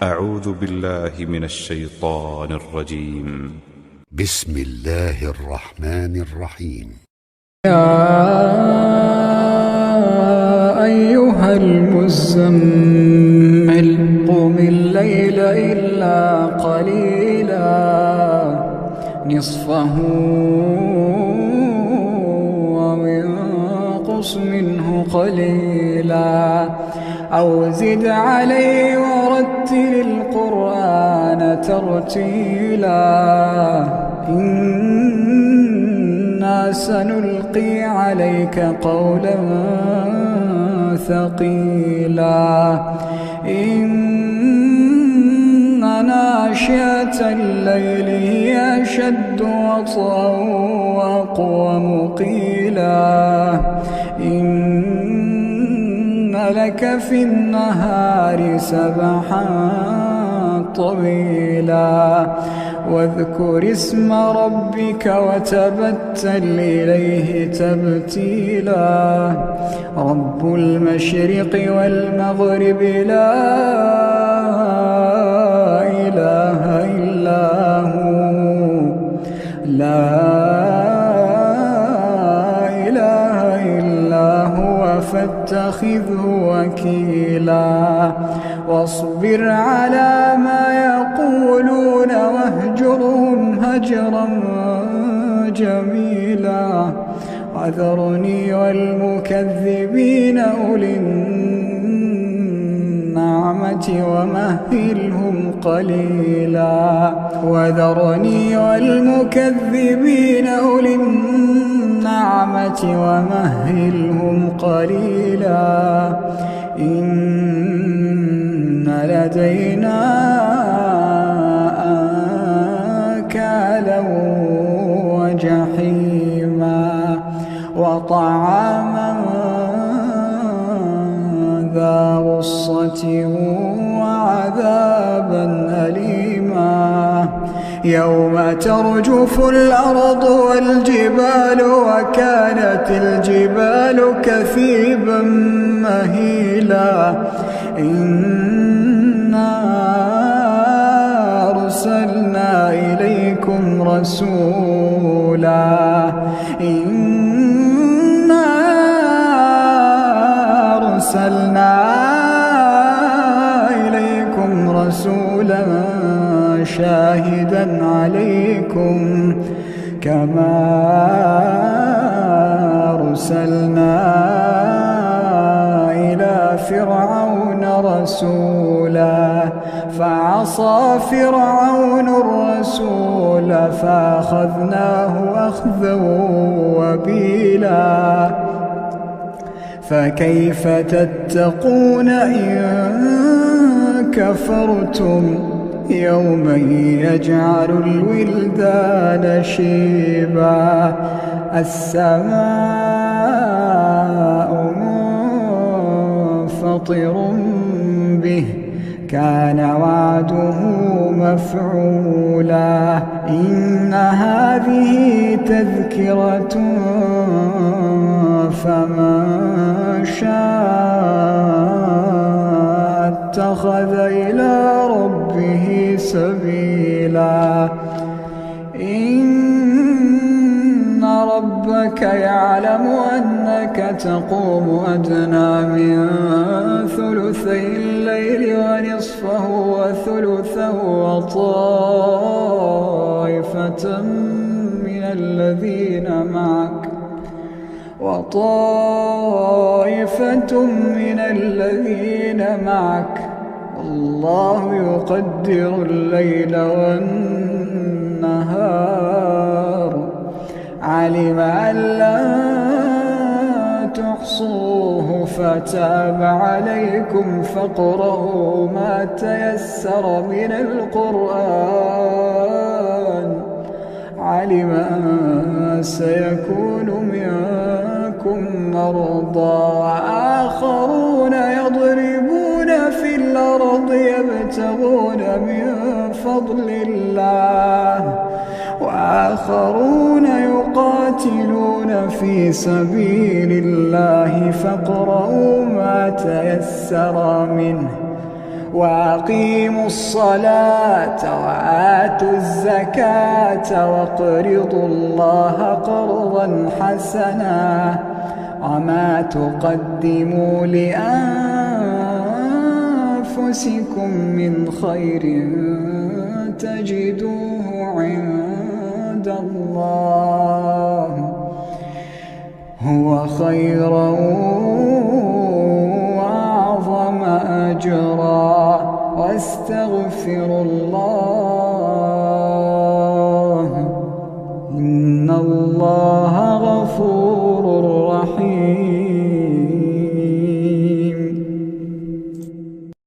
أعوذ بالله من الشيطان الرجيم. بسم الله الرحمن الرحيم. يا أيها المزمل قم الليل إلا قليلا نصفه وانقص منه قليلا أو زد عليه ورتل القرآن ترتيلا إنا سنلقي عليك قولا ثقيلا إن ناشئة الليل هي أشد وطئا وأقوم قيلا إن لك في النهار سبحا طويلا واذكر اسم ربك وتبتل إليه تبتيلا رب المشرق والمغرب لا إله إلا هو فاتخذه وكيلا واصبر على ما يقولون واهجرهم هجرا جميلا وذرني والمكذبين أولي النعمة ومهلهم قليلا وذرني والمكذبين أولي النعمة ومهلهم قليلا إن لدينا أنكالا وجحيما وطعاما ذا غصة وعذابا أليما يوم ترجف الأرض والجبال وكانت الجبال كثيبا مهيلا إنا أرسلنا إليكم رسولا شاهدا عليكم كما أرسلنا إلى فرعون رسولا فعصى فرعون الرسول فأخذناه أخذا وبيلا فكيف تتقون إن كفرتم يوما يجعل الولدان شيبا السماء منفطر به كان وعده مفعولا إن هذه تذكرة فمن شاء اتخذ إلى ربه سبيلا إن ربك يعلم أنك تقوم أدنى من ثلثي الليل ونصفه وثلثه وطائفة من الذين معك والله يقدر الليل والنهار علم أن لا تحصوه فتاب عليكم فاقرؤوا ما تيسر من القرآن علم أن سيكون منكم مرضى وآخرون يضربون في الأرض يبتغون من فضل الله وآخرون يقاتلون في سبيل الله فاقرؤوا ما تيسر منه وأقيموا الصلاة وآتوا الزكاة وأقرضوا الله قرضا حسنا وما تقدموا لأنفسكم من خير تجدوه عند الله هو خيرا وأعظم أجرا واستغفروا الله